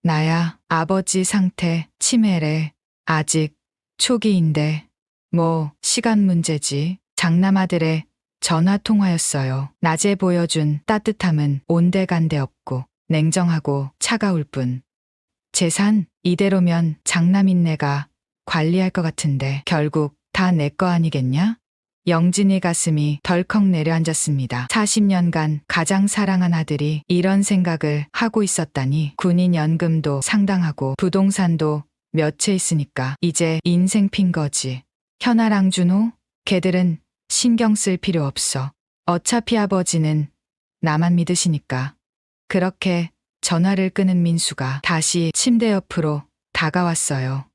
나야. 아버지 상태 치매래. 아직 초기인데. 시간 문제지. 장남아들의 전화 통화였어요. 낮에 보여준 따뜻함은 온데간데 없고 냉정하고 차가울 뿐. 재산 이대로면 장남인네가 관리할 것 같은데 결국 다 내 거 아니겠냐? 영진이 가슴이 덜컥 내려앉았습니다. 40년간 가장 사랑한 아들이 이런 생각을 하고 있었다니. 군인연금도 상당하고 부동산도 몇 채 있으니까 이제 인생 핀 거지. 현아랑 준호? 걔들은 신경 쓸 필요 없어. 어차피 아버지는 나만 믿으시니까. 그렇게 전화를 끊은 민수가 다시 침대 옆으로 다가왔어요.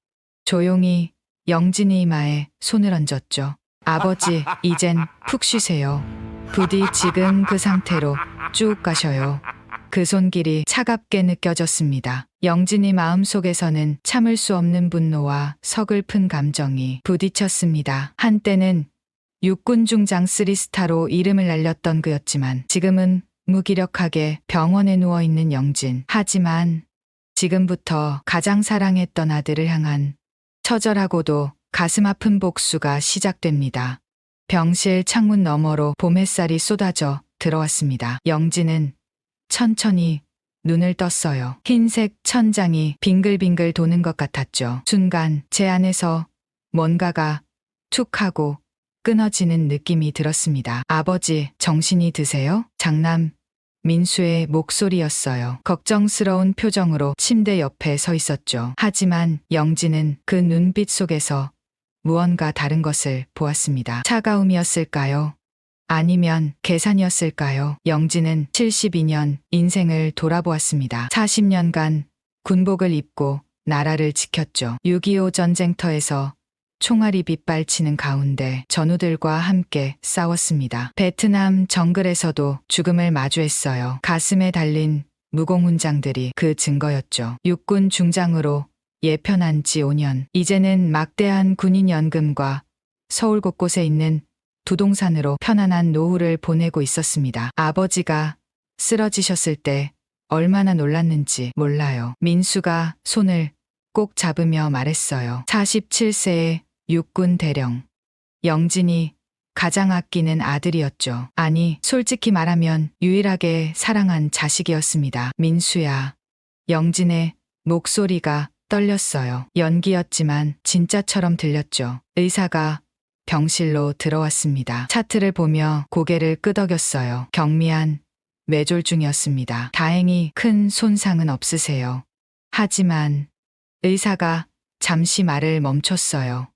조용히 영진이 이마에 손을 얹었죠. 아버지, 이젠 푹 쉬세요. 부디 지금 그 상태로 쭉 가셔요. 그 손길이 차갑게 느껴졌습니다. 영진이 마음속에서는 참을 수 없는 분노와 서글픈 감정이 부딪혔습니다. 한때는 육군 중장 3스타로 이름을 날렸던 그였지만 지금은 무기력하게 병원에 누워있는 영진. 하지만 지금부터 가장 사랑했던 아들을 향한 처절하고도 가슴 아픈 복수가 시작됩니다. 병실 창문 너머로 봄 햇살이 쏟아져 들어왔습니다. 영진은 천천히 눈을 떴어요. 흰색 천장이 빙글빙글 도는 것 같았죠. 순간 제 안에서 뭔가가 툭 하고 끊어지는 느낌이 들었습니다. 아버지, 정신이 드세요? 장남 민수의 목소리였어요. 걱정스러운 표정으로 침대 옆에 서 있었죠. 하지만 영진은 그 눈빛 속에서 무언가 다른 것을 보았습니다. 차가움이었을까요? 아니면 계산이었을까요? 영진은 72년 인생을 돌아보았습니다. 40년간 군복을 입고 나라를 지켰죠. 6.25 전쟁터에서 총알이 빗발치는 가운데 전우들과 함께 싸웠습니다. 베트남 정글에서도 죽음을 마주했어요. 가슴에 달린 무공훈장들이 그 증거였죠. 육군 중장으로 예편한 지 5년. 이제는 막대한 군인연금과 서울 곳곳에 있는 부동산으로 편안한 노후를 보내고 있었습니다. 아버지가 쓰러지셨을 때 얼마나 놀랐는지 몰라요. 민수가 손을 꼭 잡으며 말했어요. 47세의 육군 대령. 영진이 가장 아끼는 아들이었죠. 아니, 솔직히 말하면 유일하게 사랑한 자식이었습니다. 민수야. 영진의 목소리가 떨렸어요. 연기였지만 진짜처럼 들렸죠. 의사가 병실로 들어왔습니다. 차트를 보며 고개를 끄덕였어요. 경미한 뇌졸중이었습니다. 다행히 큰 손상은 없으세요. 하지만 의사가 잠시 말을 멈췄어요.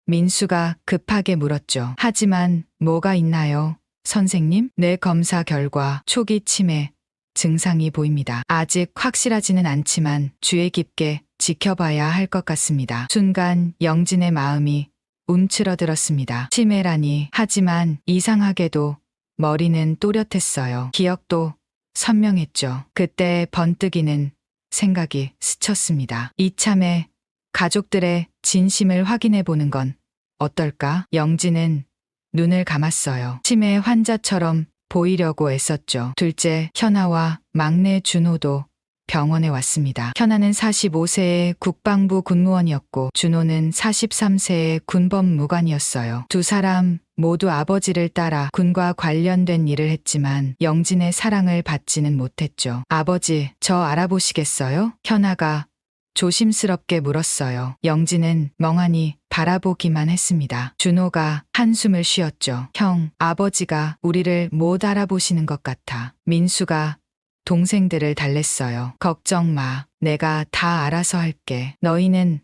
민수가 급하게 물었죠. 하지만 뭐가 있나요, 선생님? 뇌 검사 결과 초기 치매 증상이 보입니다. 아직 확실하지는 않지만 주의 깊게 지켜봐야 할 것 같습니다. 순간 영진의 마음이 움츠러들었습니다. 치매라니. 하지만 이상하게도 머리는 또렷했어요. 기억도 선명했죠. 그때 번뜩이는 생각이 스쳤습니다. 이참에 가족들의 진심을 확인해 보는 건 어떨까? 영진은 눈을 감았어요. 치매 환자처럼 보이려고 애썼죠. 둘째 현아와 막내 준호도 병원에 왔습니다. 현아는 45세의 국방부 군무원이었고 준호는 43세의 군법무관이었어요. 두 사람 모두 아버지를 따라 군과 관련된 일을 했지만 영진의 사랑을 받지는 못했죠. 아버지, 저 알아보시겠어요? 현아가 조심스럽게 물었어요. 영진은 멍하니 바라보기만 했습니다. 준호가 한숨을 쉬었죠. 형, 아버지가 우리를 못 알아보시는 것 같아. 민수가 동생들을 달랬어요. 걱정 마. 내가 다 알아서 할게. 너희는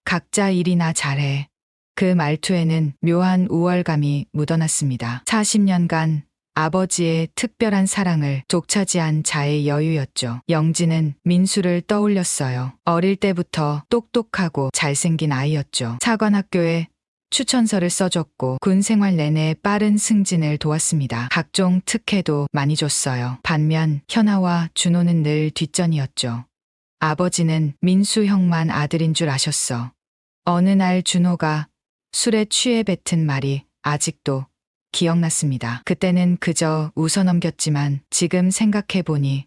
각자 일이나 잘해. 그 말투에는 묘한 우월감이 묻어났습니다. 40년간 아버지의 특별한 사랑을 독차지한 자의 여유였죠. 영진은 민수를 떠올렸어요. 어릴 때부터 똑똑하고 잘생긴 아이였죠. 사관학교에 추천서를 써줬고 군 생활 내내 빠른 승진을 도왔습니다. 각종 특혜도 많이 줬어요. 반면 현아와 준호는 늘 뒷전이었죠. 아버지는 민수 형만 아들인 줄 아셨어. 어느 날 준호가 술에 취해 뱉은 말이 아직도 기억났습니다. 그때는 그저 웃어넘겼지만 지금 생각해보니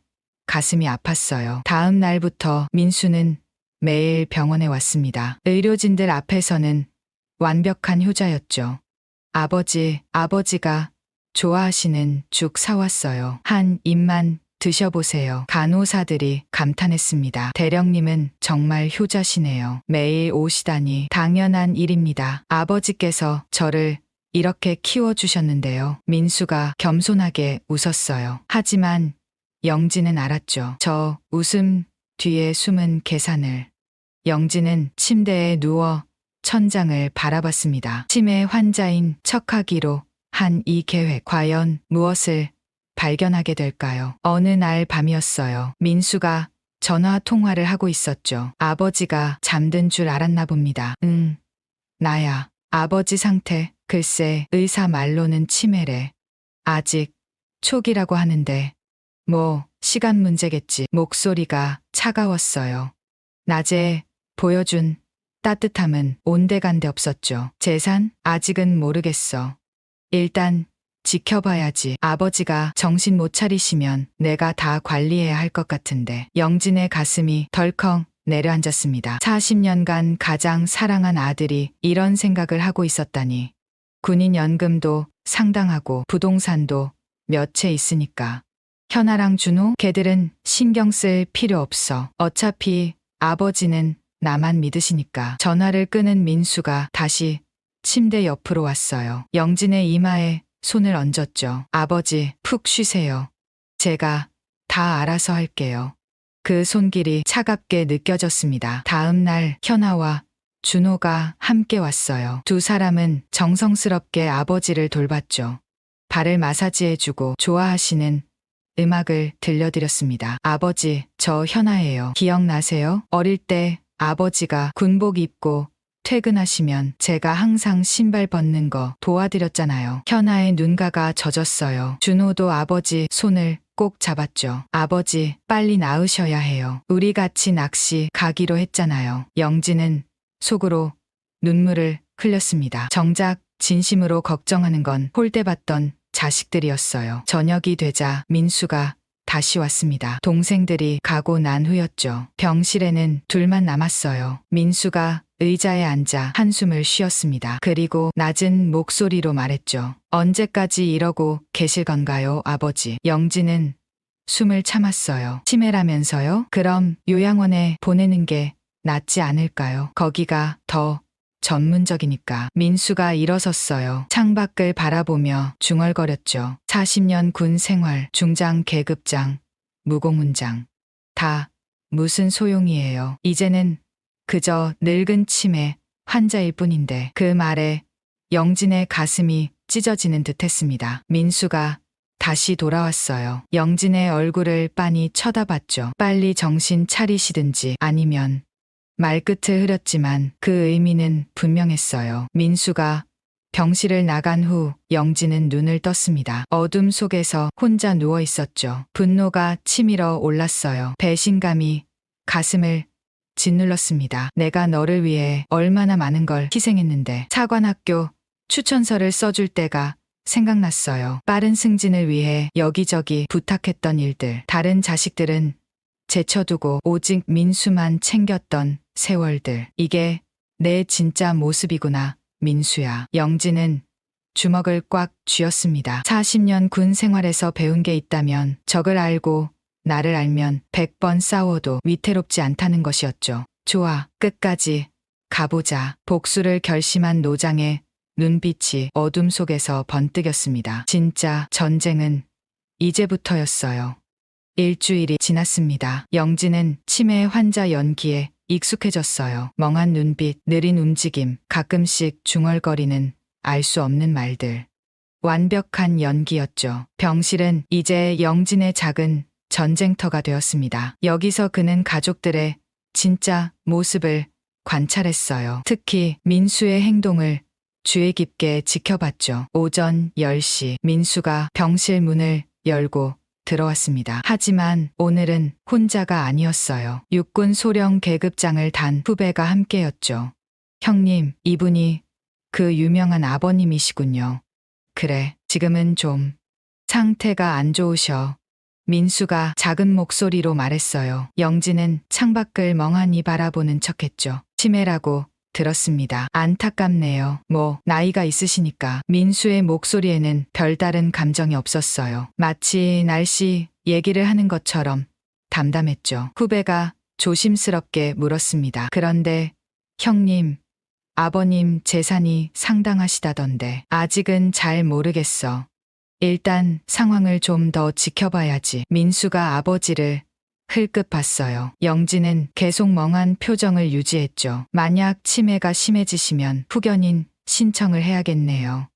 가슴이 아팠어요. 다음 날부터 민수는 매일 병원에 왔습니다. 의료진들 앞에서는 완벽한 효자였죠. 아버지가 좋아하시는 죽 사왔어요. 한 입만 드셔보세요. 간호사들이 감탄했습니다. 대령님은 정말 효자시네요. 매일 오시다니 당연한 일입니다. 아버지께서 저를 이렇게 키워주셨는데요. 민수가 겸손하게 웃었어요. 하지만 영지는 알았죠. 저 웃음 뒤에 숨은 계산을. 영지는 침대에 누워 천장을 바라봤습니다. 치매 환자인 척하기로 한 이 계획, 과연 무엇을 발견하게 될까요? 어느 날 밤이었어요. 민수가 전화 통화를 하고 있었죠. 아버지가 잠든 줄 알았나 봅니다. 응, 나야. 아버지 상태, 글쎄 의사 말로는 치매래. 아직 초기라고 하는데 뭐 시간 문제겠지. 목소리가 차가웠어요. 낮에 보여준 따뜻함은 온데간데 없었죠. 재산? 아직은 모르겠어. 일단 지켜봐야지. 아버지가 정신 못 차리시면 내가 다 관리해야 할 것 같은데. 영진의 가슴이 덜컹 내려앉았습니다. 40년간 가장 사랑한 아들이 이런 생각을 하고 있었다니. 군인연금도 상당하고 부동산도 몇 채 있으니까. 현아랑 준호, 걔들은 신경 쓸 필요 없어. 어차피 아버지는 나만 믿으시니까. 전화를 끊은 민수가 다시 침대 옆으로 왔어요. 영진의 이마에 손을 얹었죠. 아버지, 푹 쉬세요. 제가 다 알아서 할게요. 그 손길이 차갑게 느껴졌습니다. 다음 날 현아와 준호가 함께 왔어요. 두 사람은 정성스럽게 아버지를 돌봤죠. 발을 마사지해주고 좋아하시는 음악을 들려드렸습니다. 아버지, 저 현아예요. 기억나세요? 어릴 때 아버지가 군복 입고 퇴근하시면 제가 항상 신발 벗는 거 도와드렸잖아요. 현아의 눈가가 젖었어요. 준호도 아버지 손을 꼭 잡았죠. 아버지, 빨리 나으셔야 해요. 우리 같이 낚시 가기로 했잖아요. 영진은 속으로 눈물을 흘렸습니다. 정작 진심으로 걱정하는 건 홀대봤던 자식들이었어요. 저녁이 되자 민수가 다시 왔습니다. 동생들이 가고 난 후였죠. 병실에는 둘만 남았어요. 민수가 의자에 앉아 한숨을 쉬었습니다. 그리고 낮은 목소리로 말했죠. 언제까지 이러고 계실 건가요, 아버지? 영진은 숨을 참았어요. 치매라면서요? 그럼 요양원에 보내는 게 낫지 않을까요? 거기가 더 전문적이니까. 민수가 일어섰어요. 창밖을 바라보며 중얼거렸죠. 40년 군 생활, 중장 계급장, 무공훈장. 다 무슨 소용이에요. 이제는 그저 늙은 치매 환자일 뿐인데. 그 말에 영진의 가슴이 찢어지는 듯 했습니다. 민수가 다시 돌아왔어요. 영진의 얼굴을 빤히 쳐다봤죠. 빨리 정신 차리시든지 아니면 말끝을 흐렸지만 그 의미는 분명했어요. 민수가 병실을 나간 후 영진은 눈을 떴습니다. 어둠 속에서 혼자 누워 있었죠. 분노가 치밀어 올랐어요. 배신감이 가슴을 짓눌렀습니다. 내가 너를 위해 얼마나 많은 걸 희생했는데. 사관학교 추천서를 써줄 때가 생각났어요. 빠른 승진을 위해 여기저기 부탁했던 일들. 다른 자식들은 제쳐두고 오직 민수만 챙겼던 세월들. 이게 내 진짜 모습이구나, 민수야. 영진은 주먹을 꽉 쥐었습니다. 40년 군 생활에서 배운 게 있다면 적을 알고 나를 알면 100번 싸워도 위태롭지 않다는 것이었죠. 좋아, 끝까지 가보자. 복수를 결심한 노장의 눈빛이 어둠 속에서 번뜩였습니다. 진짜 전쟁은 이제부터였어요. 일주일이 지났습니다. 영진은 치매 환자 연기에 익숙해졌어요. 멍한 눈빛, 느린 움직임, 가끔씩 중얼거리는 알 수 없는 말들. 완벽한 연기였죠. 병실은 이제 영진의 작은 전쟁터가 되었습니다. 여기서 그는 가족들의 진짜 모습을 관찰했어요. 특히 민수의 행동을 주의 깊게 지켜봤죠. 오전 10시 민수가 병실 문을 열고 들어왔습니다. 하지만 오늘은 혼자가 아니었어요. 육군 소령 계급장을 단 후배가 함께였죠. 형님, 이분이 그 유명한 아버님이시군요. 그래, 지금은 좀 상태가 안 좋으셔. 민수가 작은 목소리로 말했어요. 영진은 창밖을 멍하니 바라보는 척했죠. 치매라고 들었습니다. 안타깝네요. 뭐 나이가 있으시니까. 민수의 목소리에는 별다른 감정이 없었어요. 마치 날씨 얘기를 하는 것처럼 담담했죠. 후배가 조심스럽게 물었습니다. 그런데 형님, 아버님 재산이 상당하시다던데. 아직은 잘 모르겠어. 일단 상황을 좀 더 지켜봐야지. 민수가 아버지를 흘끗 봤어요. 영진은 계속 멍한 표정을 유지했죠. 만약 치매가 심해지시면 후견인 신청을 해야겠네요.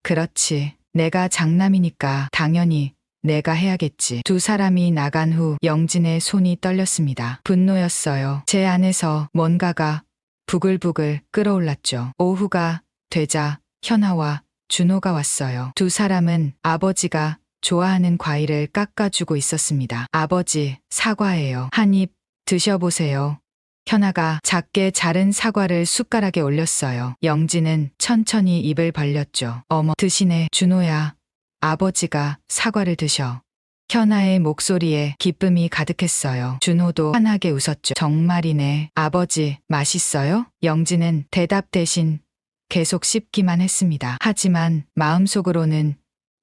그렇지. 내가 장남이니까 당연히 내가 해야겠지. 두 사람이 나간 후 영진의 손이 떨렸습니다. 분노였어요. 제 안에서 뭔가가 부글부글 끓어올랐죠. 오후가 되자 현아와 준호가 왔어요. 두 사람은 아버지가 좋아하는 과일을 깎아주고 있었습니다. 아버지, 사과예요. 한 입 드셔보세요. 현아가 작게 자른 사과를 숟가락에 올렸어요. 영진은 천천히 입을 벌렸죠. 어머, 드시네. 준호야, 아버지가 사과를 드셔. 현아의 목소리에 기쁨이 가득했어요. 준호도 환하게 웃었죠. 정말이네. 아버지, 맛있어요? 영진은 대답 대신 계속 씹기만 했습니다. 하지만 마음속으로는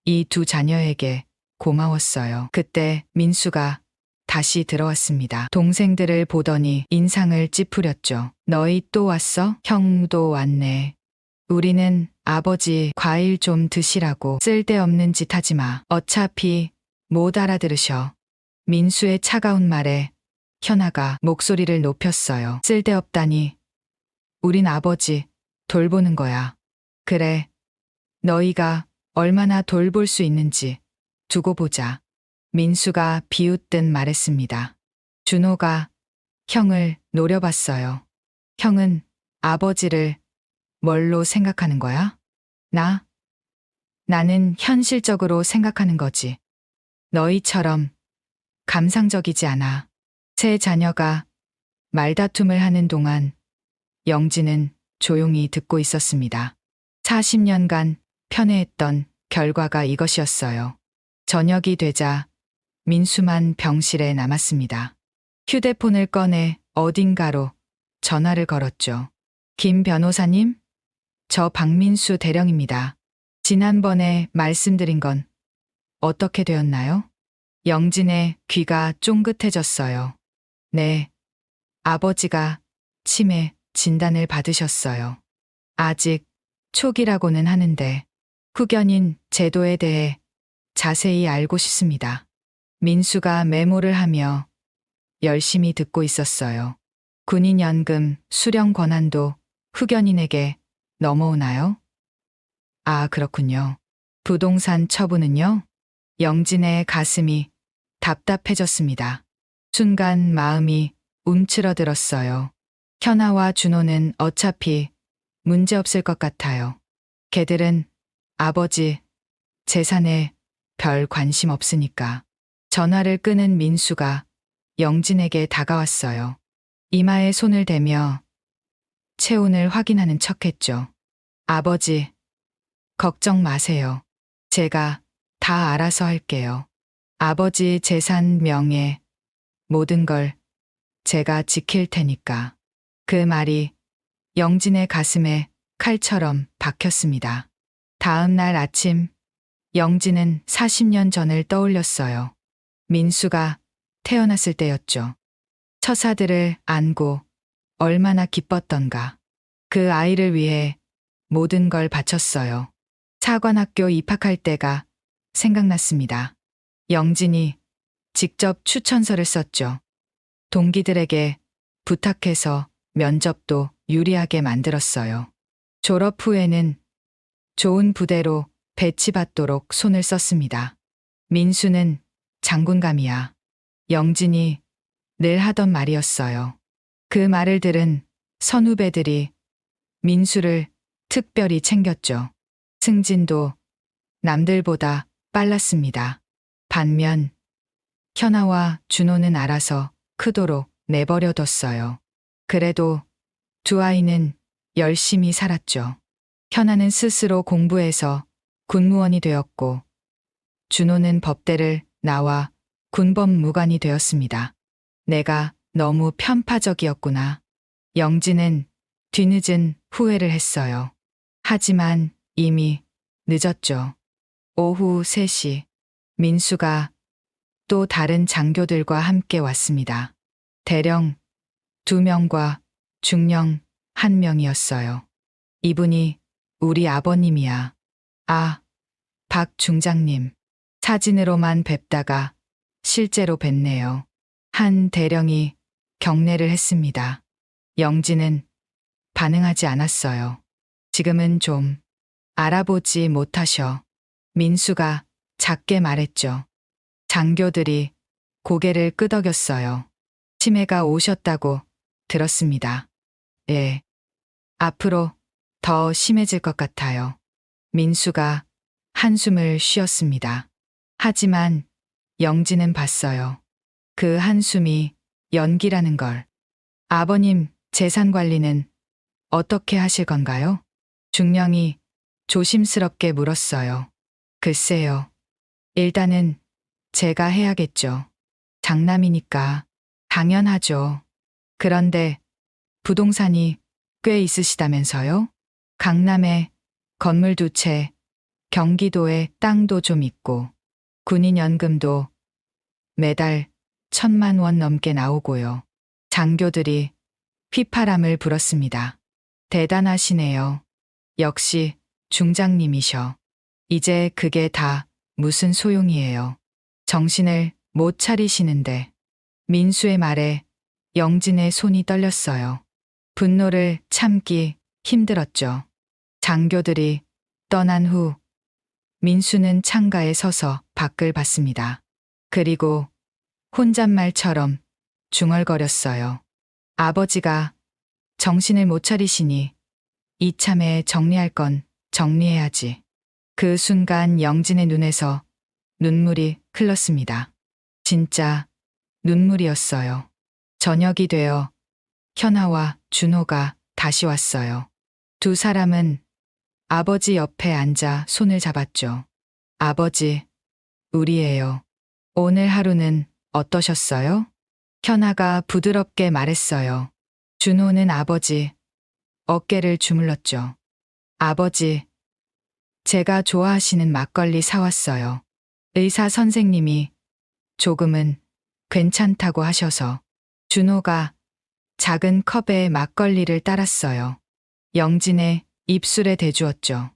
이 두 자녀에게 고마웠어요. 그때 민수가 다시 들어왔습니다. 동생들을 보더니 인상을 찌푸렸죠. 너희 또 왔어? 형도 왔네. 우리는 아버지 과일 좀 드시라고. 쓸데없는 짓 하지 마. 어차피 못 알아들으셔. 민수의 차가운 말에 현아가 목소리를 높였어요. 쓸데없다니. 우린 아버지 돌보는 거야. 그래. 너희가 얼마나 돌볼 수 있는지 두고 보자. 민수가 비웃듯 말했습니다. 준호가 형을 노려봤어요. 형은 아버지를 뭘로 생각하는 거야? 나는 현실적으로 생각하는 거지. 너희처럼 감상적이지 않아. 세 자녀가 말다툼을 하는 동안 영진은 조용히 듣고 있었습니다. 40년간 편애했던 결과가 이것이었어요. 저녁이 되자 민수만 병실에 남았습니다. 휴대폰을 꺼내 어딘가로 전화를 걸었죠. 김 변호사님? 저 박민수 대령입니다. 지난번에 말씀드린 건 어떻게 되었나요? 영진의 귀가 쫑긋해졌어요. 네. 아버지가 치매 진단을 받으셨어요. 아직 초기라고는 하는데 후견인 제도에 대해 자세히 알고 싶습니다. 민수가 메모를 하며 열심히 듣고 있었어요. 군인연금 수령 권한도 후견인에게 넘어오나요? 아, 그렇군요. 부동산 처분은요? 영진의 가슴이 답답해졌습니다. 순간 마음이 움츠러들었어요. 현아와 준호는 어차피 문제없을 것 같아요. 걔들은 아버지 재산에 별 관심 없으니까. 전화를 끄는 민수가 영진에게 다가왔어요. 이마에 손을 대며 체온을 확인하는 척했죠. 아버지, 걱정 마세요. 제가 다 알아서 할게요. 아버지 재산 명예 모든 걸 제가 지킬 테니까. 그 말이 영진의 가슴에 칼처럼 박혔습니다. 다음 날 아침 영진은 40년 전을 떠올렸어요. 민수가 태어났을 때였죠. 처사들을 안고 얼마나 기뻤던가. 그 아이를 위해 모든 걸 바쳤어요. 사관학교 입학할 때가 생각났습니다. 영진이 직접 추천서를 썼죠. 동기들에게 부탁해서 면접도 유리하게 만들었어요. 졸업 후에는 좋은 부대로 배치받도록 손을 썼습니다. 민수는 장군감이야. 영진이 늘 하던 말이었어요. 그 말을 들은 선후배들이 민수를 특별히 챙겼죠. 승진도 남들보다 빨랐습니다. 반면 현아와 준호는 알아서 크도록 내버려뒀어요. 그래도 두 아이는 열심히 살았죠. 현아는 스스로 공부해서 군무원이 되었고 준호는 법대를 나와 군법무관이 되었습니다. 내가 너무 편파적이었구나. 영진은 뒤늦은 후회를 했어요. 하지만 이미 늦었죠. 오후 3시 민수가 또 다른 장교들과 함께 왔습니다. 대령 2명과 중령 1명이었어요. 이분이 우리 아버님이야. 아, 박 중장님. 사진으로만 뵙다가 실제로 뵙네요. 한 대령이 경례를 했습니다. 영진은 반응하지 않았어요. 지금은 좀 알아보지 못하셔. 민수가 작게 말했죠. 장교들이 고개를 끄덕였어요. 치매가 오셨다고 들었습니다. 예. 앞으로 더 심해질 것 같아요. 민수가 한숨을 쉬었습니다. 하지만 영진은 봤어요. 그 한숨이 연기라는 걸. 아버님 재산 관리는 어떻게 하실 건가요? 중령이 조심스럽게 물었어요. 글쎄요. 일단은 제가 해야겠죠. 장남이니까. 당연하죠. 그런데 부동산이 꽤 있으시다면서요? 강남에 건물 2채, 경기도에 땅도 좀 있고, 군인연금도 매달 1,000만 원 넘게 나오고요. 장교들이 휘파람을 불었습니다. 대단하시네요. 역시 중장님이셔. 이제 그게 다 무슨 소용이에요. 정신을 못 차리시는데. 민수의 말에 영진의 손이 떨렸어요. 분노를 참기 힘들었죠. 장교들이 떠난 후 민수는 창가에 서서 밖을 봤습니다. 그리고 혼잣말처럼 중얼거렸어요. 아버지가 정신을 못 차리시니 이참에 정리할 건 정리해야지. 그 순간 영진의 눈에서 눈물이 흘렀습니다. 진짜 눈물이었어요. 저녁이 되어 현아와 준호가 다시 왔어요. 2 사람은 아버지 옆에 앉아 손을 잡았죠. 아버지, 우리예요. 오늘 하루는 어떠셨어요? 현아가 부드럽게 말했어요. 준호는 아버지 어깨를 주물렀죠. 아버지, 제가 좋아하시는 막걸리 사왔어요. 의사 선생님이 조금은 괜찮다고 하셔서. 준호가 작은 컵에 막걸리를 따랐어요. 영진의 입술에 대주었죠.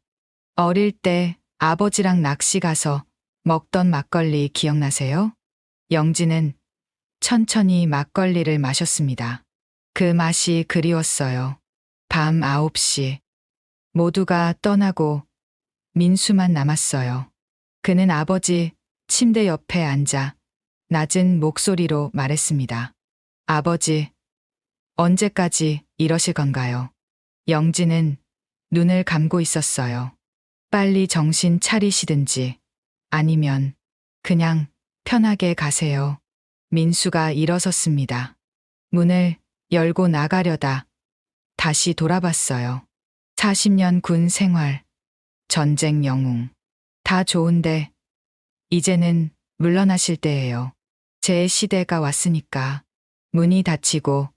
어릴 때 아버지랑 낚시 가서 먹던 막걸리 기억나세요? 영진은 천천히 막걸리를 마셨습니다. 그 맛이 그리웠어요. 밤 9시. 모두가 떠나고 민수만 남았어요. 그는 아버지 침대 옆에 앉아 낮은 목소리로 말했습니다. 아버지, 언제까지 이러실 건가요? 영진은 눈을 감고 있었어요. 빨리 정신 차리시든지 아니면 그냥 편하게 가세요. 민수가 일어섰습니다. 문을 열고 나가려다 다시 돌아봤어요. 40년 군 생활, 전쟁 영웅. 다 좋은데 이제는 물러나실 때예요. 제 시대가 왔으니까. 문이 닫히고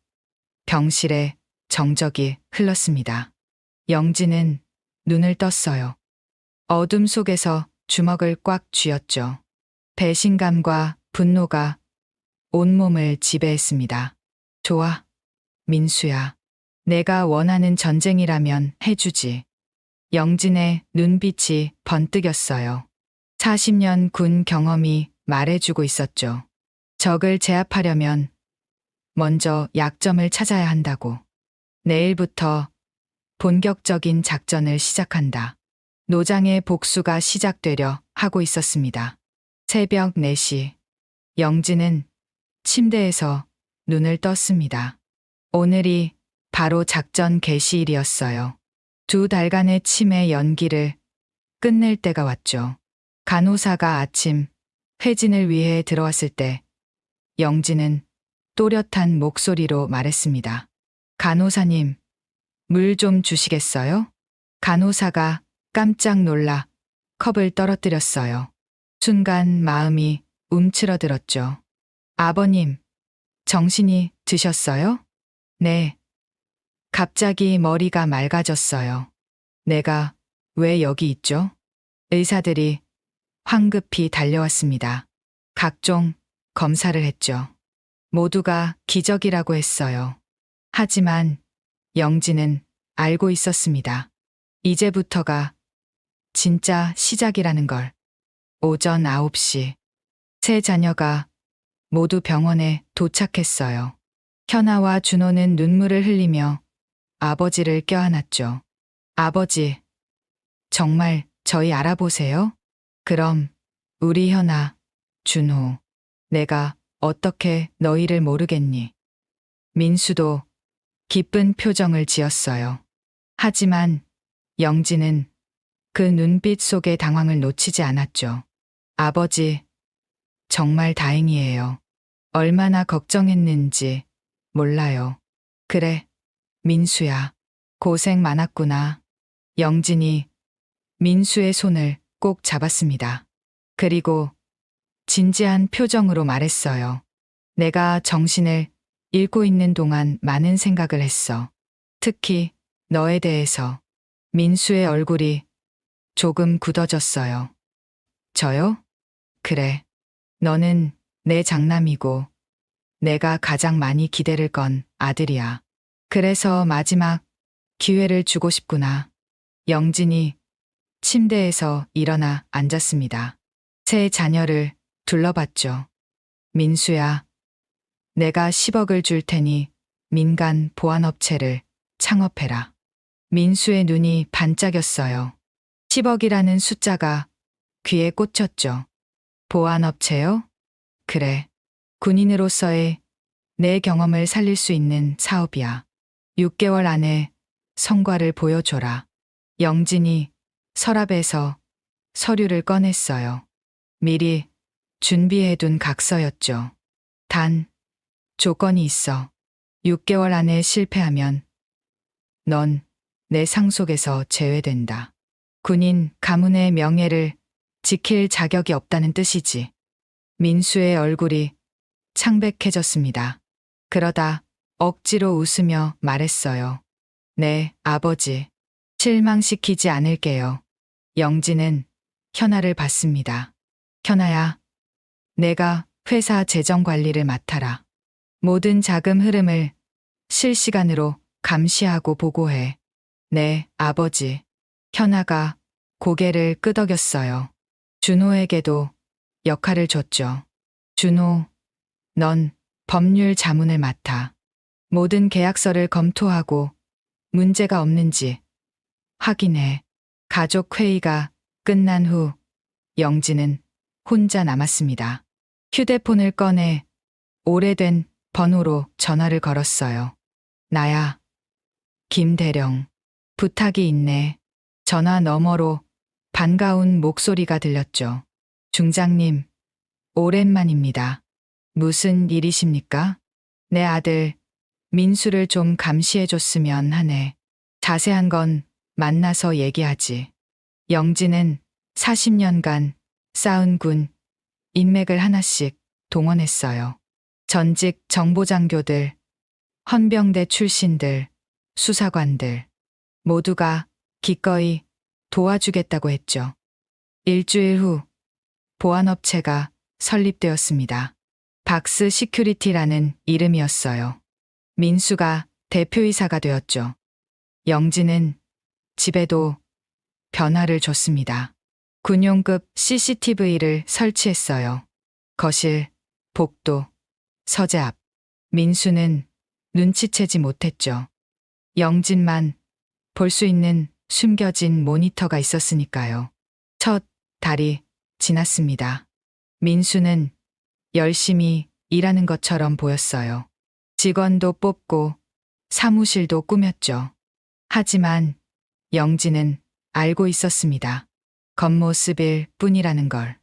병실에 정적이 흘렀습니다. 영진은 눈을 떴어요. 어둠 속에서 주먹을 꽉 쥐었죠. 배신감과 분노가 온몸을 지배했습니다. 좋아, 민수야. 내가 원하는 전쟁이라면 해주지. 영진의 눈빛이 번뜩였어요. 40년 군 경험이 말해주고 있었죠. 적을 제압하려면 먼저 약점을 찾아야 한다고. 내일부터 본격적인 작전을 시작한다. 노장의 복수가 시작되려 하고 있었습니다. 새벽 4시. 영진은 침대에서 눈을 떴습니다. 오늘이 바로 작전 개시일이었어요. 2달간의 치매 연기를 끝낼 때가 왔죠. 간호사가 아침 회진을 위해 들어왔을 때 영진은 또렷한 목소리로 말했습니다. 간호사님, 물 좀 주시겠어요? 간호사가 깜짝 놀라 컵을 떨어뜨렸어요. 순간 마음이 움츠러들었죠. 아버님, 정신이 드셨어요? 네. 갑자기 머리가 맑아졌어요. 내가 왜 여기 있죠? 의사들이 황급히 달려왔습니다. 각종 검사를 했죠. 모두가 기적이라고 했어요. 하지만 영진은 알고 있었습니다. 이제부터가 진짜 시작이라는 걸. 오전 9시. 세 자녀가 모두 병원에 도착했어요. 현아와 준호는 눈물을 흘리며 아버지를 껴안았죠. 아버지, 정말 저희 알아보세요? 그럼 우리 현아, 준호, 내가 어떻게 너희를 모르겠니? 민수도 기쁜 표정을 지었어요. 하지만 영진은 그 눈빛 속의 당황을 놓치지 않았죠. 아버지, 정말 다행이에요. 얼마나 걱정했는지 몰라요. 그래, 민수야. 고생 많았구나. 영진이 민수의 손을 꼭 잡았습니다. 그리고 진지한 표정으로 말했어요. 내가 정신을 잃고 있는 동안 많은 생각을 했어. 특히 너에 대해서. 민수의 얼굴이 조금 굳어졌어요. 저요? 그래. 너는 내 장남이고 내가 가장 많이 기대를 건 아들이야. 그래서 마지막 기회를 주고 싶구나. 영진이 침대에서 일어나 앉았습니다. 세 자녀를 둘러봤죠. 민수야, 내가 10억을 줄 테니 민간 보안업체를 창업해라. 민수의 눈이 반짝였어요. 10억이라는 숫자가 귀에 꽂혔죠. 보안업체요? 그래. 군인으로서의 내 경험을 살릴 수 있는 사업이야. 6개월 안에 성과를 보여줘라. 영진이 서랍에서 서류를 꺼냈어요. 미리 준비해둔 각서였죠. 단, 조건이 있어. 6개월 안에 실패하면 넌 내 상속에서 제외된다. 군인 가문의 명예를 지킬 자격이 없다는 뜻이지. 민수의 얼굴이 창백해졌습니다. 그러다 억지로 웃으며 말했어요. 네, 아버지. 실망시키지 않을게요. 영진은 현아를 봤습니다. 현아야, 내가 회사 재정 관리를 맡아라. 모든 자금 흐름을 실시간으로 감시하고 보고해. 네, 아버지. 현아가 고개를 끄덕였어요. 준호에게도 역할을 줬죠. 준호, 넌 법률 자문을 맡아. 모든 계약서를 검토하고 문제가 없는지 확인해. 가족 회의가 끝난 후 영진은 혼자 남았습니다. 휴대폰을 꺼내 오래된 번호로 전화를 걸었어요. 나야, 김대령. 부탁이 있네. 전화 너머로 반가운 목소리가 들렸죠. 중장님, 오랜만입니다. 무슨 일이십니까? 내 아들 민수를 좀 감시해줬으면 하네. 자세한 건 만나서 얘기하지. 영진은 40년간 쌓은 군 인맥을 하나씩 동원했어요. 전직 정보장교들, 헌병대 출신들, 수사관들 모두가 기꺼이 도와주겠다고 했죠. 일주일 후 보안업체가 설립되었습니다. 박스 시큐리티라는 이름이었어요. 민수가 대표이사가 되었죠. 영진은 집에도 변화를 줬습니다. 군용급 CCTV를 설치했어요. 거실, 복도, 서재 앞. 민수는 눈치채지 못했죠. 영진만 볼 수 있는 숨겨진 모니터가 있었으니까요. 첫 달이 지났습니다. 민수는 열심히 일하는 것처럼 보였어요. 직원도 뽑고 사무실도 꾸몄죠. 하지만 영진은 알고 있었습니다. 겉모습일 뿐이라는 걸.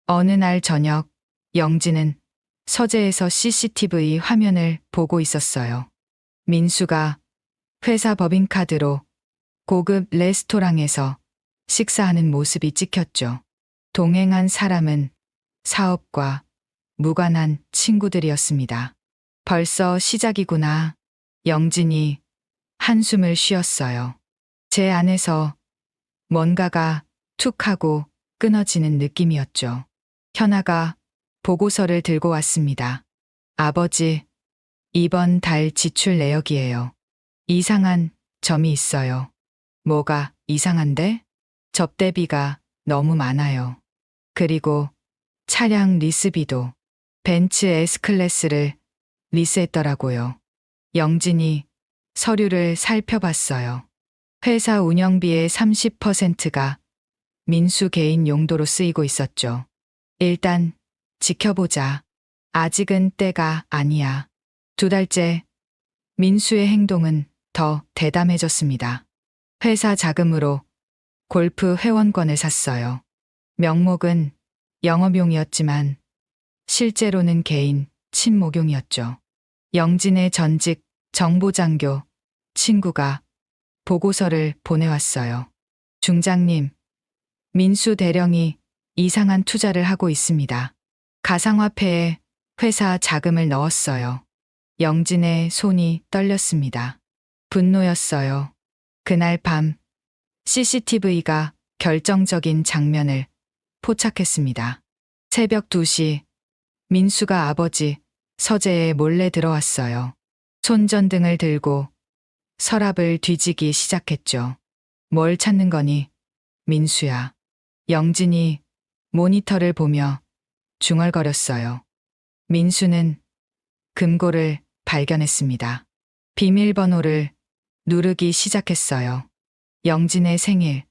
어느 날 저녁 영진은 서재에서 CCTV 화면을 보고 있었어요. 민수가 회사 법인카드로 고급 레스토랑에서 식사하는 모습이 찍혔죠. 동행한 사람은 사업과 무관한 친구들이었습니다. 벌써 시작이구나. 영진이 한숨을 쉬었어요. 제 안에서 뭔가가 툭 하고 끊어지는 느낌이었죠. 현아가 보고서를 들고 왔습니다. 아버지, 이번 달 지출 내역이에요. 이상한 점이 있어요. 뭐가 이상한데? 접대비가 너무 많아요. 그리고 차량 리스비도 벤츠 S클래스를 리스했더라고요. 영진이 서류를 살펴봤어요. 회사 운영비의 30%가 민수 개인 용도로 쓰이고 있었죠. 일단 지켜보자. 아직은 때가 아니야. 2달째 민수의 행동은 더 대담해졌습니다. 회사 자금으로 골프 회원권을 샀어요. 명목은 영업용이었지만 실제로는 개인 친목용이었죠. 영진의 전직 정보장교 친구가 보고서를 보내왔어요. 중장님, 민수 대령이 이상한 투자를 하고 있습니다. 가상화폐에 회사 자금을 넣었어요. 영진의 손이 떨렸습니다. 분노였어요. 그날 밤 CCTV가 결정적인 장면을 포착했습니다. 새벽 2시 민수가 아버지 서재에 몰래 들어왔어요. 손전등을 들고 서랍을 뒤지기 시작했죠. 뭘 찾는 거니? 민수야. 영진이 모니터를 보며 중얼거렸어요. 민수는 금고를 발견했습니다. 비밀번호를 누르기 시작했어요. 영진의 생일,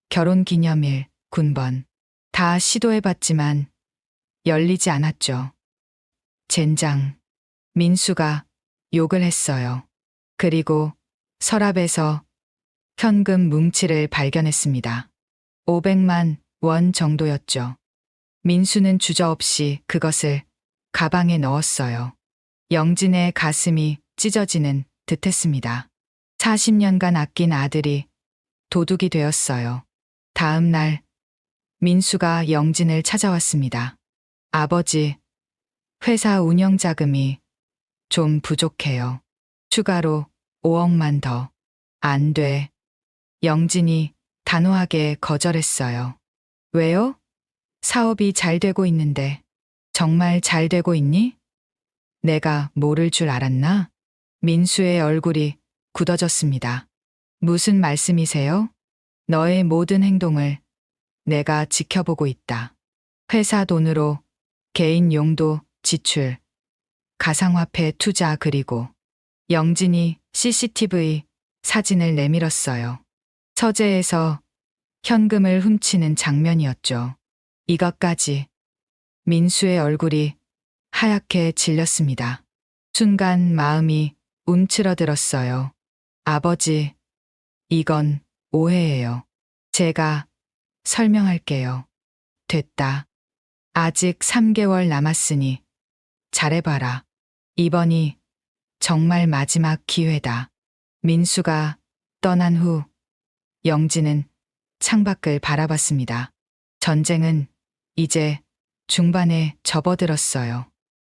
결혼기념일, 군번. 다 시도해봤지만 열리지 않았죠. 젠장. 민수가 욕을 했어요. 그리고 서랍에서 현금 뭉치를 발견했습니다. 500만 원 정도였죠. 민수는 주저없이 그것을 가방에 넣었어요. 영진의 가슴이 찢어지는 듯했습니다. 40년간 아낀 아들이 도둑이 되었어요. 다음 날 민수가 영진을 찾아왔습니다. 아버지, 회사 운영 자금이 좀 부족해요. 추가로 5억만 더. 안 돼. 영진이 단호하게 거절했어요. 왜요? 사업이 잘 되고 있는데. 정말 잘 되고 있니? 내가 모를 줄 알았나? 민수의 얼굴이 굳어졌습니다. 무슨 말씀이세요? 너의 모든 행동을 내가 지켜보고 있다. 회사 돈으로 개인 용도 지출, 가상화폐 투자 그리고 영진이 CCTV 사진을 내밀었어요. 서재에서 현금을 훔치는 장면이었죠. 이것까지. 민수의 얼굴이 하얗게 질렸습니다. 순간 마음이 움츠러들었어요. 아버지, 이건 오해예요. 제가 설명할게요. 됐다. 아직 3개월 남았으니 잘해봐라. 이번이 정말 마지막 기회다. 민수가 떠난 후 영진은 창밖을 바라봤습니다. 전쟁은 이제 중반에 접어들었어요.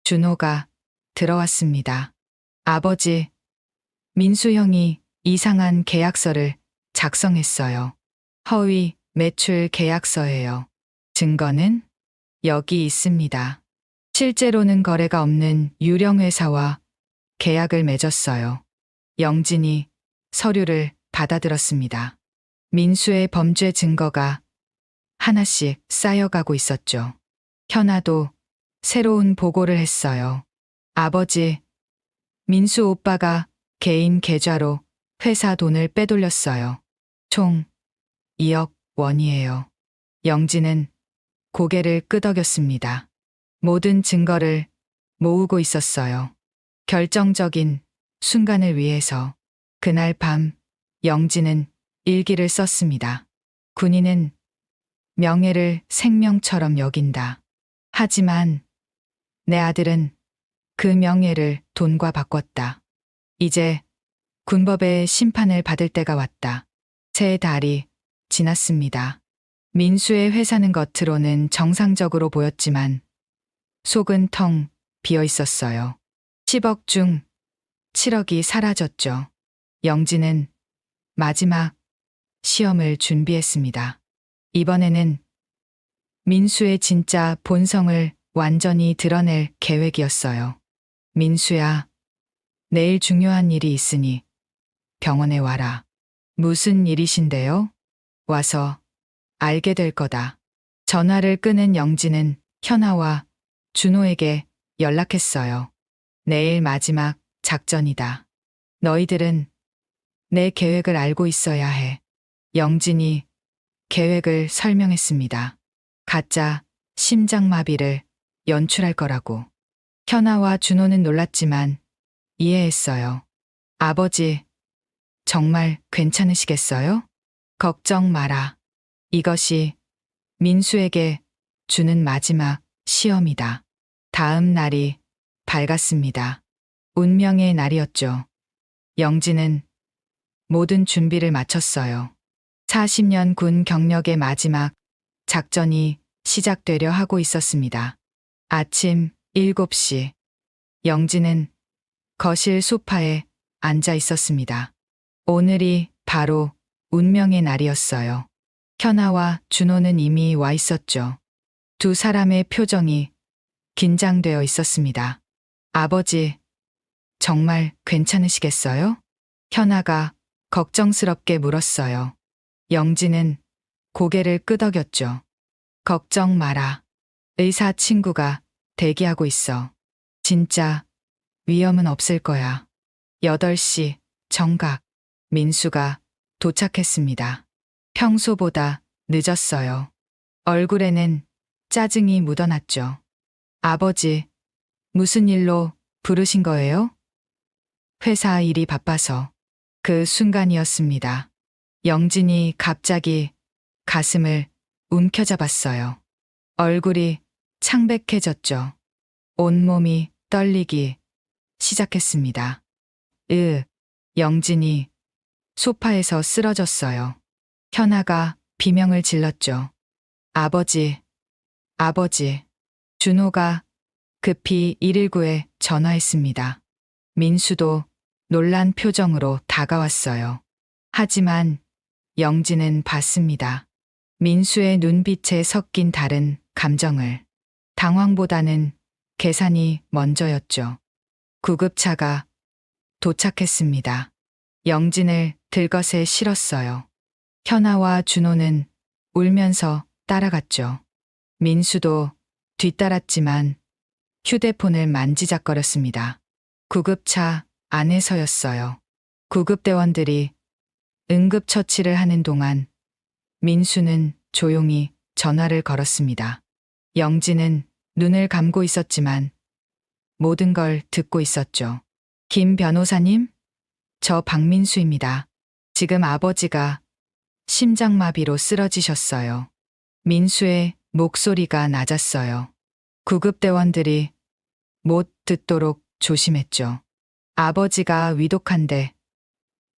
준호가 들어왔습니다. 아버지, 민수 형이 이상한 계약서를 작성했어요. 허위 매출 계약서예요. 증거는 여기 있습니다. 실제로는 거래가 없는 유령 회사와 계약을 맺었어요. 영진이 서류를 받아들었습니다. 민수의 범죄 증거가 하나씩 쌓여가고 있었죠. 현아도 새로운 보고를 했어요. 아버지, 민수 오빠가 개인 계좌로 회사 돈을 빼돌렸어요. 총 2억 원이에요. 영진은 고개를 끄덕였습니다. 모든 증거를 모으고 있었어요. 결정적인 순간을 위해서. 그날 밤 영진은 일기를 썼습니다. 군인은 명예를 생명처럼 여긴다. 하지만 내 아들은 그 명예를 돈과 바꿨다. 이제 군법의 심판을 받을 때가 왔다. 3달이 지났습니다. 민수의 회사는 겉으로는 정상적으로 보였지만 속은 텅 비어 있었어요. 10억 중 7억이 사라졌죠. 영진은 마지막 시험을 준비했습니다. 이번에는 민수의 진짜 본성을 완전히 드러낼 계획이었어요. 민수야, 내일 중요한 일이 있으니 병원에 와라. 무슨 일이신데요? 와서 알게 될 거다. 전화를 끄는 영진은 현아와 준호에게 연락했어요. 내일 마지막 작전이다. 너희들은 내 계획을 알고 있어야 해. 영진이 계획을 설명했습니다. 가짜 심장마비를 연출할 거라고. 현아와 준호는 놀랐지만 이해했어요. 아버지, 정말 괜찮으시겠어요? 걱정 마라. 이것이 민수에게 주는 마지막 시험이다. 다음 날이 밝았습니다. 운명의 날이었죠. 영진은 모든 준비를 마쳤어요. 40년 군 경력의 마지막 작전이 시작되려 하고 있었습니다. 아침 7시, 영진은 거실 소파에 앉아 있었습니다. 오늘이 바로 운명의 날이었어요. 현아와 준호는 이미 와 있었죠. 두 사람의 표정이 긴장되어 있었습니다. 아버지, 정말 괜찮으시겠어요? 현아가 걱정스럽게 물었어요. 영진은 고개를 끄덕였죠. 걱정 마라. 의사 친구가 대기하고 있어. 진짜 위험은 없을 거야. 8시 정각. 민수가 도착했습니다. 평소보다 늦었어요. 얼굴에는 짜증이 묻어났죠. 아버지, 무슨 일로 부르신 거예요? 회사 일이 바빠서. 그 순간이었습니다. 영진이 갑자기 가슴을 움켜잡았어요. 얼굴이 창백해졌죠. 온몸이 떨리기 시작했습니다. 영진이 소파에서 쓰러졌어요. 현아가 비명을 질렀죠. 아버지, 아버지. 준호가 급히 119에 전화했습니다. 민수도 놀란 표정으로 다가왔어요. 하지만 영진은 봤습니다. 민수의 눈빛에 섞인 다른 감정을. 당황보다는 계산이 먼저였죠. 구급차가 도착했습니다. 영진을 들것에 실었어요. 현아와 준호는 울면서 따라갔죠. 민수도 뒤따랐지만 휴대폰을 만지작거렸습니다. 구급차 안에서였어요. 구급대원들이 응급처치를 하는 동안 민수는 조용히 전화를 걸었습니다. 영진은 눈을 감고 있었지만 모든 걸 듣고 있었죠. 김 변호사님, 저 박민수입니다. 지금 아버지가 심장마비로 쓰러지셨어요. 민수의 목소리가 낮았어요. 구급대원들이 못 듣도록 조심했죠. 아버지가 위독한데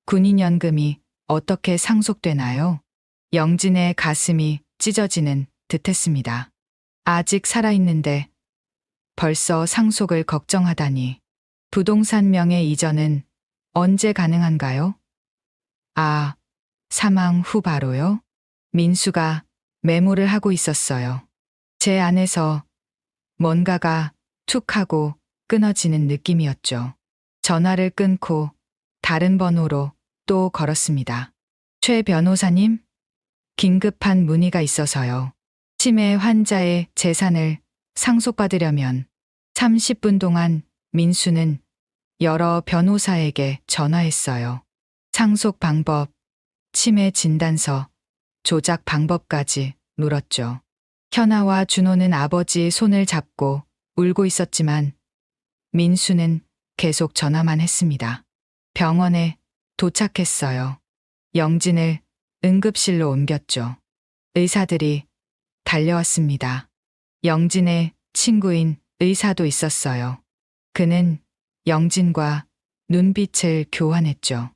군인연금이 어떻게 상속되나요? 영진의 가슴이 찢어지는 듯했습니다. 아직 살아있는데 벌써 상속을 걱정하다니. 부동산 명의 이전은 언제 가능한가요? 아, 사망 후 바로요? 민수가 메모를 하고 있었어요. 제 안에서 뭔가가 툭 하고 끊어지는 느낌이었죠. 전화를 끊고 다른 번호로 또 걸었습니다. 최 변호사님, 긴급한 문의가 있어서요. 치매 환자의 재산을 상속받으려면 30분 동안 민수는 여러 변호사에게 전화했어요. 상속 방법, 치매 진단서, 조작 방법까지 물었죠. 현아와 준호는 아버지의 손을 잡고 울고 있었지만 민수는 계속 전화만 했습니다. 병원에 도착했어요. 영진을 응급실로 옮겼죠. 의사들이 달려왔습니다. 영진의 친구인 의사도 있었어요. 그는 영진과 눈빛을 교환했죠.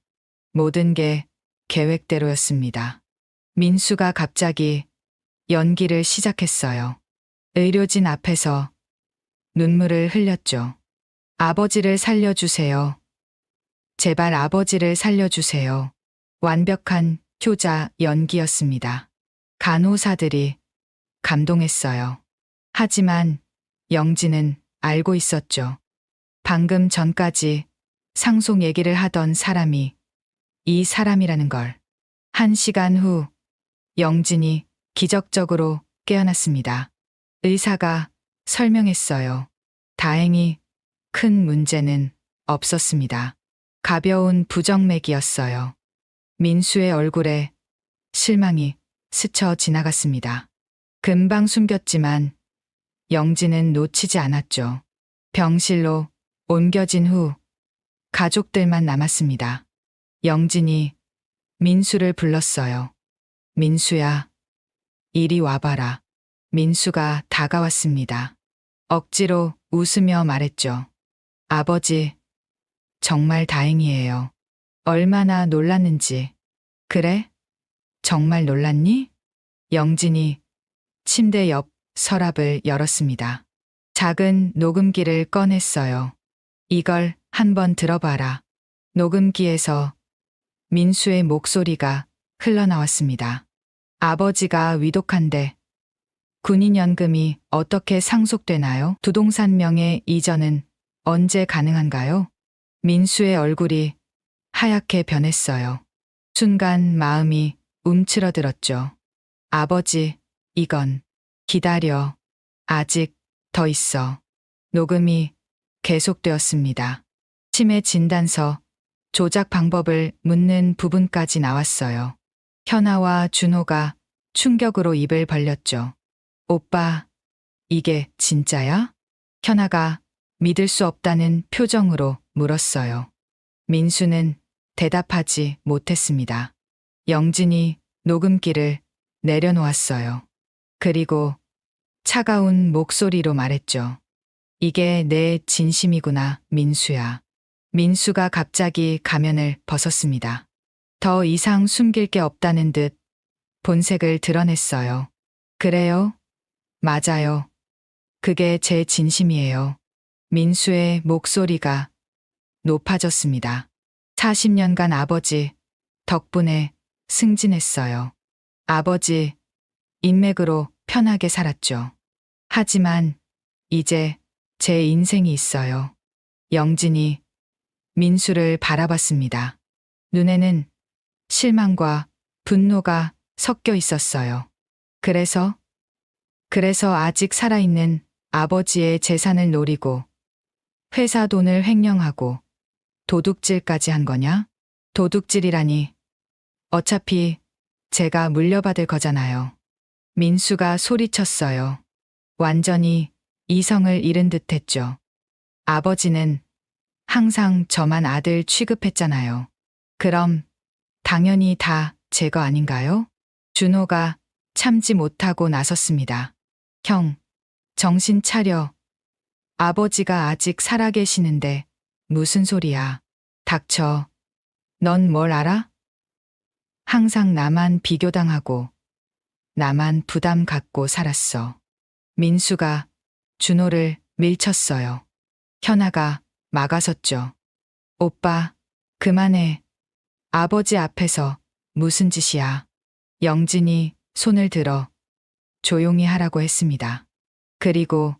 모든 게 계획대로였습니다. 민수가 갑자기 연기를 시작했어요. 의료진 앞에서 눈물을 흘렸죠. 아버지를 살려주세요. 제발 아버지를 살려주세요. 완벽한 효자 연기였습니다. 간호사들이 감동했어요. 하지만 영진은 알고 있었죠. 방금 전까지 상속 얘기를 하던 사람이 이 사람이라는 걸. 1시간 후 영진이 기적적으로 깨어났습니다. 의사가 설명했어요. 다행히 큰 문제는 없었습니다. 가벼운 부정맥이었어요. 민수의 얼굴에 실망이 스쳐 지나갔습니다. 금방 숨겼지만 영진은 놓치지 않았죠. 병실로 옮겨진 후 가족들만 남았습니다. 영진이 민수를 불렀어요. 민수야, 이리 와봐라. 민수가 다가왔습니다. 억지로 웃으며 말했죠. 아버지, 정말 다행이에요. 얼마나 놀랐는지. 그래? 정말 놀랐니? 영진이 침대 옆 서랍을 열었습니다. 작은 녹음기를 꺼냈어요. 이걸 한번 들어봐라. 녹음기에서 민수의 목소리가 흘러나왔습니다. 아버지가 위독한데 군인연금이 어떻게 상속되나요? 부동산 명의 이전은 언제 가능한가요? 민수의 얼굴이 하얗게 변했어요. 순간 마음이 움츠러들었죠. 아버지, 이건 기다려. 아직 더 있어. 녹음이 계속되었습니다. 치매 진단서, 조작 방법을 묻는 부분까지 나왔어요. 현아와 준호가 충격으로 입을 벌렸죠. 오빠, 이게 진짜야? 현아가 믿을 수 없다는 표정으로 물었어요. 민수는 대답하지 못했습니다. 영진이 녹음기를 내려놓았어요. 그리고 차가운 목소리로 말했죠. 이게 내 진심이구나, 민수야. 민수가 갑자기 가면을 벗었습니다. 더 이상 숨길 게 없다는 듯 본색을 드러냈어요. 그래요? 맞아요. 그게 제 진심이에요. 민수의 목소리가 높아졌습니다. 40년간 아버지 덕분에 승진했어요. 아버지 인맥으로 편하게 살았죠. 하지만 이제 제 인생이 있어요. 영진이 민수를 바라봤습니다. 눈에는 실망과 분노가 섞여 있었어요. 그래서 아직 살아있는 아버지의 재산을 노리고 회사 돈을 횡령하고 도둑질까지 한 거냐? 도둑질이라니. 어차피 제가 물려받을 거잖아요. 민수가 소리쳤어요. 완전히 이성을 잃은 듯 했죠. 아버지는 항상 저만 아들 취급했잖아요. 그럼 당연히 다 제 거 아닌가요? 준호가 참지 못하고 나섰습니다. 형, 정신 차려. 아버지가 아직 살아계시는데 무슨 소리야. 닥쳐. 넌 뭘 알아? 항상 나만 비교당하고 나만 부담 갖고 살았어. 민수가 준호를 밀쳤어요. 현아가 막아섰죠. 오빠, 그만해. 아버지 앞에서 무슨 짓이야. 영진이 손을 들어 조용히 하라고 했습니다. 그리고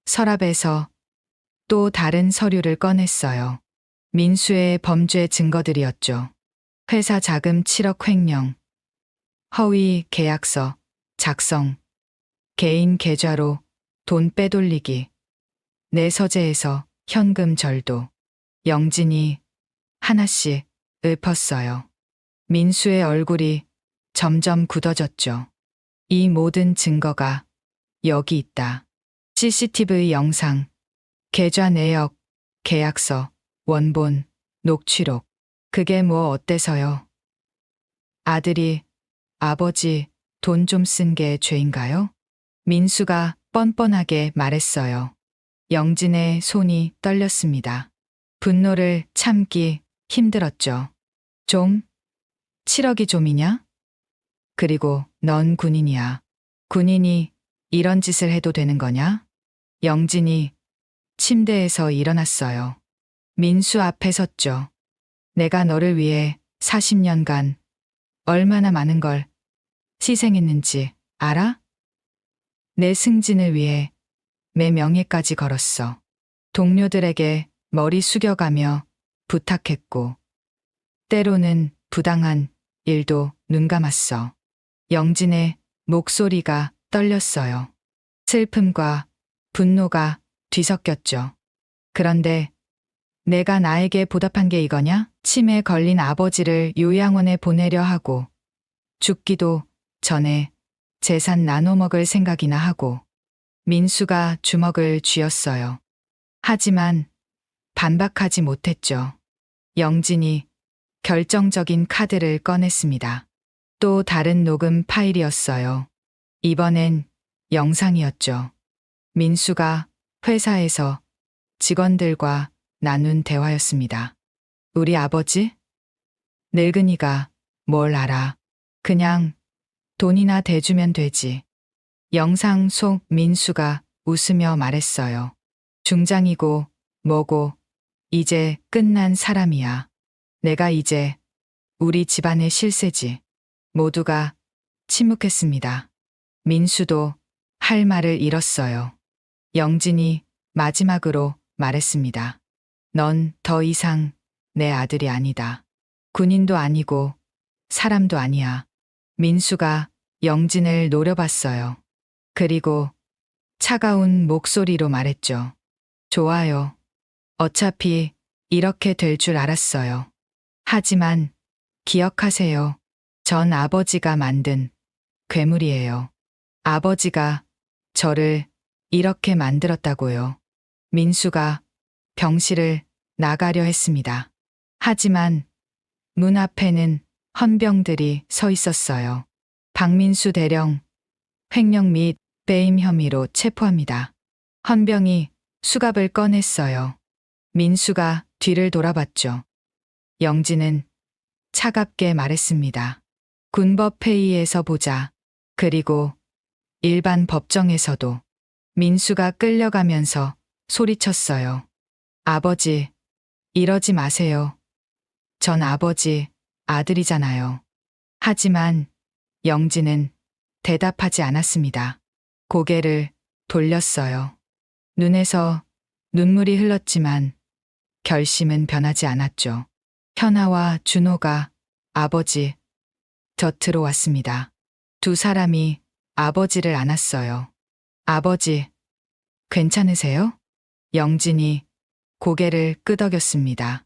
서랍에서 또 다른 서류를 꺼냈어요. 민수의 범죄 증거들이었죠. 회사 자금 7억 횡령, 허위 계약서 작성, 개인 계좌로 돈 빼돌리기, 내 서재에서 현금 절도. 영진이 하나씩 읊었어요. 민수의 얼굴이 점점 굳어졌죠. 이 모든 증거가 여기 있다. CCTV 영상, 계좌 내역, 계약서, 원본, 녹취록. 그게 뭐 어때서요? 아들이 아버지 돈 좀 쓴 게 죄인가요? 민수가 뻔뻔하게 말했어요. 영진의 손이 떨렸습니다. 분노를 참기 힘들었죠. 좀? 7억이 좀이냐? 그리고 넌 군인이야. 군인이 이런 짓을 해도 되는 거냐? 영진이 침대에서 일어났어요. 민수 앞에 섰죠. 내가 너를 위해 40년간 얼마나 많은 걸 희생했는지 알아? 내 승진을 위해 내 명예까지 걸었어. 동료들에게 머리 숙여가며 부탁했고, 때로는 부당한 일도 눈감았어. 영진의 목소리가 떨렸어요. 슬픔과 분노가 뒤섞였죠. 그런데 내가 나에게 보답한 게 이거냐? 치매에 걸린 아버지를 요양원에 보내려 하고, 죽기도 전에 재산 나눠 먹을 생각이나 하고, 민수가 주먹을 쥐었어요. 하지만 반박하지 못했죠. 영진이 결정적인 카드를 꺼냈습니다. 또 다른 녹음 파일이었어요. 이번엔 영상이었죠. 민수가 회사에서 직원들과 나눈 대화였습니다. 우리 아버지? 늙은이가 뭘 알아. 그냥 돈이나 대주면 되지. 영상 속 민수가 웃으며 말했어요. 중장이고 뭐고 이제 끝난 사람이야. 내가 이제 우리 집안의 실세지. 모두가 침묵했습니다. 민수도 할 말을 잃었어요. 영진이 마지막으로 말했습니다. 넌 더 이상 내 아들이 아니다. 군인도 아니고 사람도 아니야. 민수가 영진을 노려봤어요. 그리고 차가운 목소리로 말했죠. 좋아요. 어차피 이렇게 될 줄 알았어요. 하지만 기억하세요. 전 아버지가 만든 괴물이에요. 아버지가 저를 이렇게 만들었다고요. 민수가 병실을 나가려 했습니다. 하지만 문 앞에는 헌병들이 서 있었어요. 박민수 대령, 횡령 및 배임 혐의로 체포합니다. 헌병이 수갑을 꺼냈어요. 민수가 뒤를 돌아봤죠. 영진은 차갑게 말했습니다. 군법회의에서 보자. 그리고 일반 법정에서도. 민수가 끌려가면서 소리쳤어요. 아버지, 이러지 마세요. 전 아버지 아들이잖아요. 하지만 영진은 대답하지 않았습니다. 고개를 돌렸어요. 눈에서 눈물이 흘렀지만 결심은 변하지 않았죠. 현아와 준호가 아버지 곁으로 왔습니다. 두 사람이 아버지를 안았어요. 아버지, 괜찮으세요? 영진이 고개를 끄덕였습니다.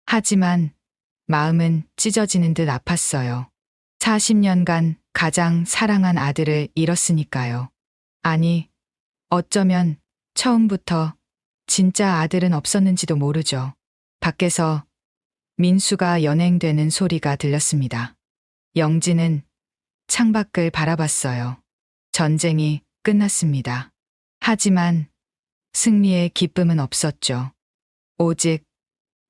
하지만 마음은 찢어지는 듯 아팠어요. 40년간 가장 사랑한 아들을 잃었으니까요. 아니, 어쩌면 처음부터 진짜 아들은 없었는지도 모르죠. 밖에서 민수가 연행되는 소리가 들렸습니다. 영진은 창밖을 바라봤어요. 전쟁이 끝났습니다. 하지만 승리의 기쁨은 없었죠. 오직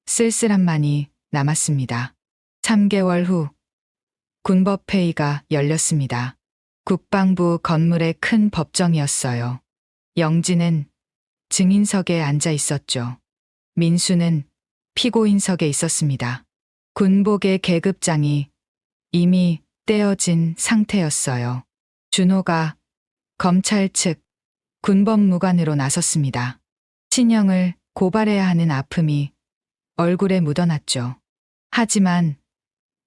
쓸쓸함만이 남았습니다. 3개월 후 군법회의가 열렸습니다. 국방부 건물의 큰 법정이었어요. 영진은 증인석에 앉아 있었죠. 민수는 피고인석에 있었습니다. 군복의 계급장이 이미 떼어진 상태였어요. 준호가 검찰 측 군법무관으로 나섰습니다. 친형을 고발해야 하는 아픔이 얼굴에 묻어났죠. 하지만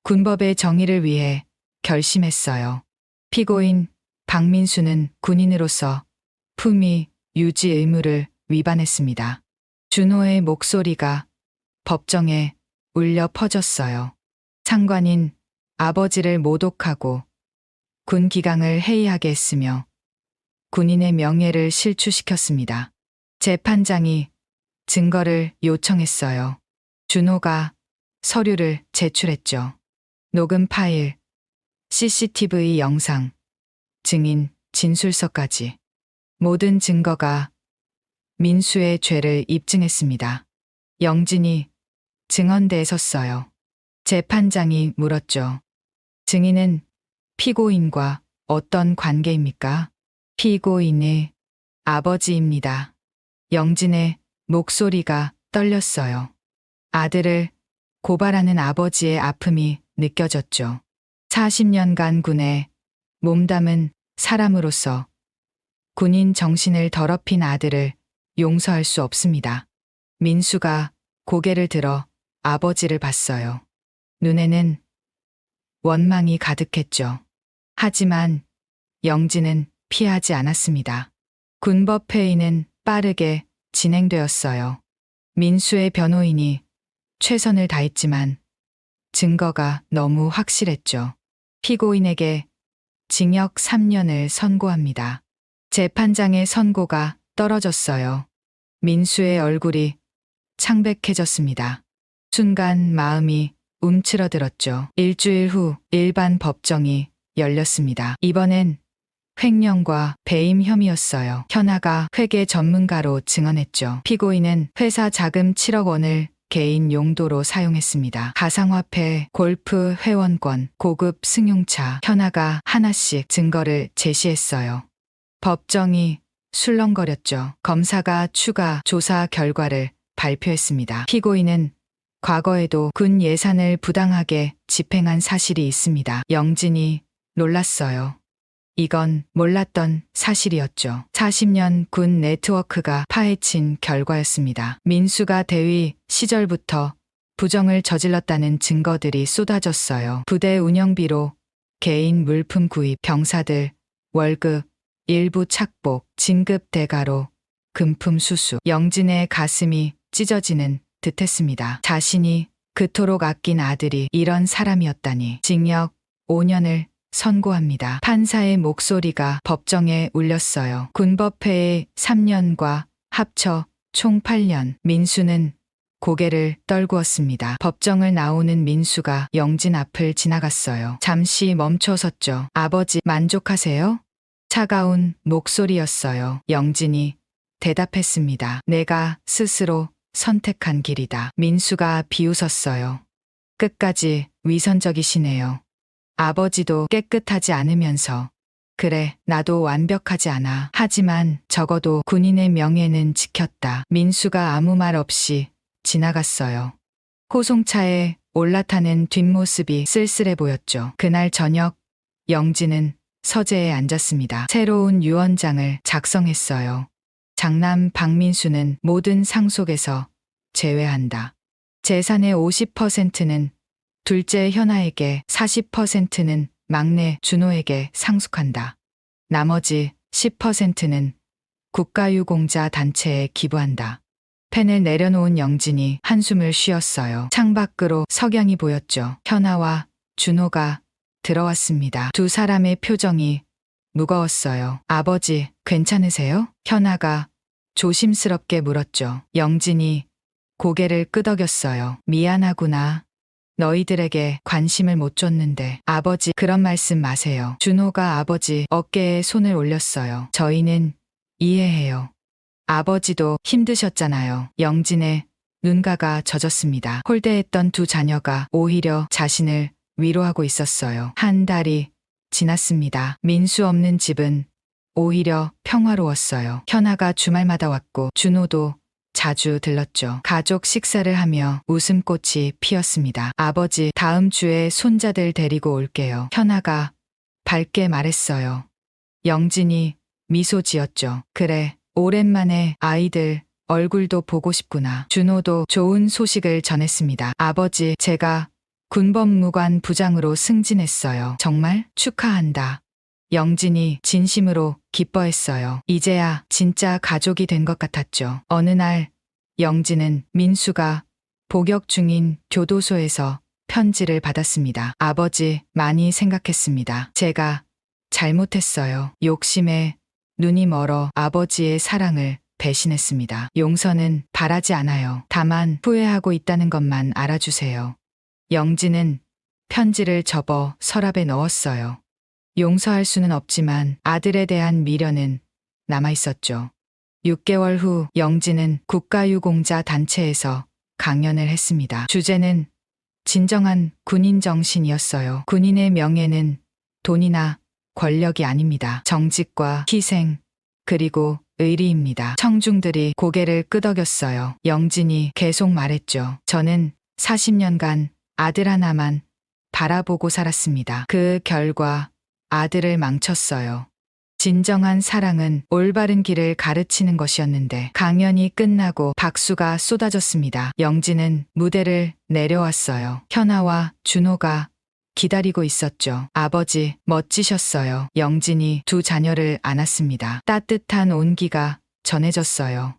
군법의 정의를 위해 결심했어요. 피고인 박민수는 군인으로서 품위 유지 의무를 위반했습니다. 준호의 목소리가 법정에 울려 퍼졌어요. 상관인 아버지를 모독하고 군 기강을 해이하게 했으며 군인의 명예를 실추시켰습니다. 재판장이 증거를 요청했어요. 준호가 서류를 제출했죠. 녹음 파일, CCTV 영상, 증인 진술서까지 모든 증거가 민수의 죄를 입증했습니다. 영진이 증언대에 섰어요. 재판장이 물었죠. 증인은 피고인과 어떤 관계입니까? 피고인의 아버지입니다. 영진의 목소리가 떨렸어요. 아들을 고발하는 아버지의 아픔이 느껴졌죠. 40년간 군에 몸담은 사람으로서 군인 정신을 더럽힌 아들을 용서할 수 없습니다. 민수가 고개를 들어 아버지를 봤어요. 눈에는 원망이 가득했죠. 하지만 영진은 피하지 않았습니다. 군법회의는 빠르게 진행되었어요. 민수의 변호인이 최선을 다했지만 증거가 너무 확실했죠. 피고인에게 징역 3년을 선고합니다. 재판장의 선고가 떨어졌어요. 민수의 얼굴이 창백해졌습니다. 순간 마음이 움츠러들었죠. 일주일 후 일반 법정이 열렸습니다. 이번엔 횡령과 배임 혐의였어요. 현아가 회계 전문가로 증언했죠. 피고인은 회사 자금 7억 원을 개인 용도로 사용했습니다. 가상화폐, 골프 회원권, 고급 승용차, 현아가 하나씩 증거를 제시했어요. 법정이 술렁거렸죠. 검사가 추가 조사 결과를 발표했습니다. 피고인은 과거에도 군 예산을 부당하게 집행한 사실이 있습니다. 영진이 놀랐어요. 이건 몰랐던 사실이었죠. 40년 군 네트워크가 파헤친 결과였습니다. 민수가 대위 시절부터 부정을 저질렀다는 증거들이 쏟아졌어요. 부대 운영비로 개인 물품 구입, 병사들 월급, 일부 착복, 진급 대가로 금품 수수. 영진의 가슴이 찢어지는 듯했습니다. 자신이 그토록 아낀 아들이 이런 사람이었다니. 징역 5년을 선고합니다. 판사의 목소리가 법정에 울렸어요. 군법회의 3년과 합쳐 총 8년. 민수는 고개를 떨구었습니다. 법정을 나오는 민수가 영진 앞을 지나갔어요. 잠시 멈춰섰죠. 아버지, 만족하세요? 차가운 목소리였어요. 영진이 대답했습니다. 내가 스스로 선택한 길이다. 민수가 비웃었어요. 끝까지 위선적이시네요. 아버지도 깨끗하지 않으면서. 그래, 나도 완벽하지 않아. 하지만 적어도 군인의 명예는 지켰다. 민수가 아무 말 없이 지나갔어요. 호송차에 올라타는 뒷모습이 쓸쓸해 보였죠. 그날 저녁 영진은 서재에 앉았습니다. 새로운 유언장을 작성했어요. 장남 박민수는 모든 상속에서 제외한다. 재산의 50%는 둘째 현아에게, 40%는 막내 준호에게 상속한다. 나머지 10%는 국가유공자 단체에 기부한다. 펜을 내려놓은 영진이 한숨을 쉬었어요. 창밖으로 석양이 보였죠. 현아와 준호가 들어왔습니다. 두 사람의 표정이 무거웠어요. 아버지, 괜찮으세요? 현아가 조심스럽게 물었죠. 영진이 고개를 끄덕였어요. 미안하구나. 너희들에게 관심을 못 줬는데. 아버지, 그런 말씀 마세요. 준호가 아버지 어깨에 손을 올렸어요. 저희는 이해해요. 아버지도 힘드셨잖아요. 영진의 눈가가 젖었습니다. 홀대했던 두 자녀가 오히려 자신을 위로하고 있었어요. 한 달이 지났습니다. 민수 없는 집은 오히려 평화로웠어요. 현아가 주말마다 왔고 준호도 자주 들렀죠. 가족 식사를 하며 웃음꽃이 피었습니다. 아버지, 다음 주에 손자들 데리고 올게요. 현아가 밝게 말했어요. 영진이 미소 지었죠. 그래, 오랜만에 아이들 얼굴도 보고 싶구나. 준호도 좋은 소식을 전했습니다. 아버지, 제가 군법무관 부장으로 승진했어요. 정말 축하한다. 영진이 진심으로 기뻐했어요. 이제야 진짜 가족이 된 것 같았죠. 어느 날 영진은 민수가 복역 중인 교도소에서 편지를 받았습니다. 아버지, 많이 생각했습니다. 제가 잘못했어요. 욕심에 눈이 멀어 아버지의 사랑을 배신했습니다. 용서는 바라지 않아요. 다만 후회하고 있다는 것만 알아주세요. 영진은 편지를 접어 서랍에 넣었어요. 용서할 수는 없지만 아들에 대한 미련은 남아있었죠. 6개월 후 영진은 국가유공자 단체에서 강연을 했습니다. 주제는 진정한 군인 정신이었어요. 군인의 명예는 돈이나 권력이 아닙니다. 정직과 희생, 그리고 의리입니다. 청중들이 고개를 끄덕였어요. 영진이 계속 말했죠. 저는 40년간 아들 하나만 바라보고 살았습니다. 그 결과 아들을 망쳤어요. 진정한 사랑은 올바른 길을 가르치는 것이었는데 강연이 끝나고 박수가 쏟아졌습니다. 영진은 무대를 내려왔어요. 현아와 준호가 기다리고 있었죠. 아버지, 멋지셨어요. 영진이 두 자녀를 안았습니다. 따뜻한 온기가 전해졌어요.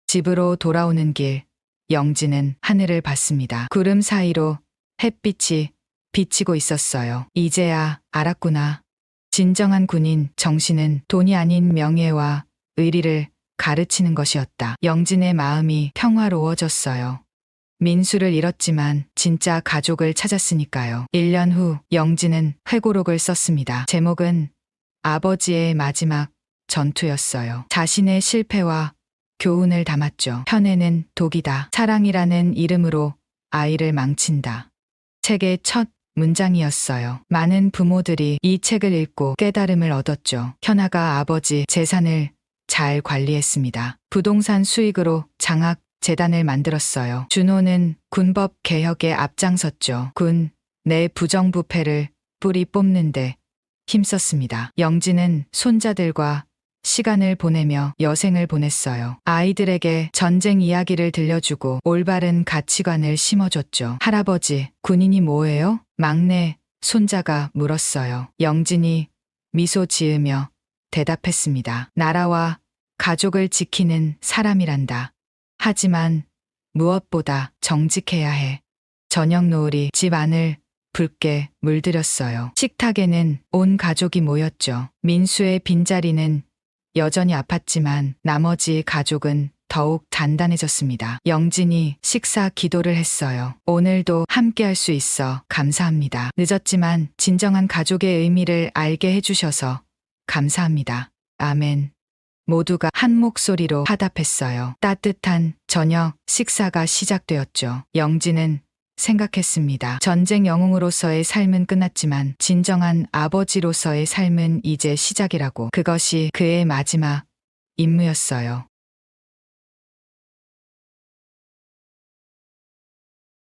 집으로 돌아오는 길, 영진은 하늘을 봤습니다. 구름 사이로 햇빛이 비치고 있었어요. 이제야 알았구나. 진정한 군인 정신은 돈이 아닌 명예와 의리를 가르치는 것이었다. 영진의 마음이 평화로워졌어요. 민수를 잃었지만 진짜 가족을 찾았으니까요. 1년 후 영진은 회고록을 썼습니다. 제목은 아버지의 마지막 전투였어요. 자신의 실패와 교훈을 담았죠. 현애는 독이다. 사랑이라는 이름으로 아이를 망친다. 책의 첫 문장이었어요. 많은 부모들이 이 책을 읽고 깨달음을 얻었죠. 현아가 아버지 재산을 잘 관리했습니다. 부동산 수익으로 장학 재단을 만들었어요. 준호는 군법 개혁에 앞장섰죠. 군 내 부정부패를 뿌리 뽑는데 힘썼습니다. 영진은 손자들과 시간을 보내며 여생을 보냈어요. 아이들에게 전쟁 이야기를 들려주고 올바른 가치관을 심어줬죠. 할아버지, 군인이 뭐예요? 막내 손자가 물었어요. 영진이 미소 지으며 대답했습니다. 나라와 가족을 지키는 사람이란다. 하지만 무엇보다 정직해야 해. 저녁 노을이 집 안을 붉게 물들였어요. 식탁에는 온 가족이 모였죠. 민수의 빈자리는 여전히 아팠지만 나머지 가족은 더욱 단단해졌습니다. 영진이 식사 기도를 했어요. 오늘도 함께할 수 있어 감사합니다. 늦었지만 진정한 가족의 의미를 알게 해주셔서 감사합니다. 아멘. 모두가 한 목소리로 화답했어요. 따뜻한 저녁 식사가 시작되었죠. 영진은 생각했습니다. 전쟁 영웅으로서의 삶은 끝났지만 진정한 아버지로서의 삶은 이제 시작이라고. 그것이 그의 마지막 임무였어요.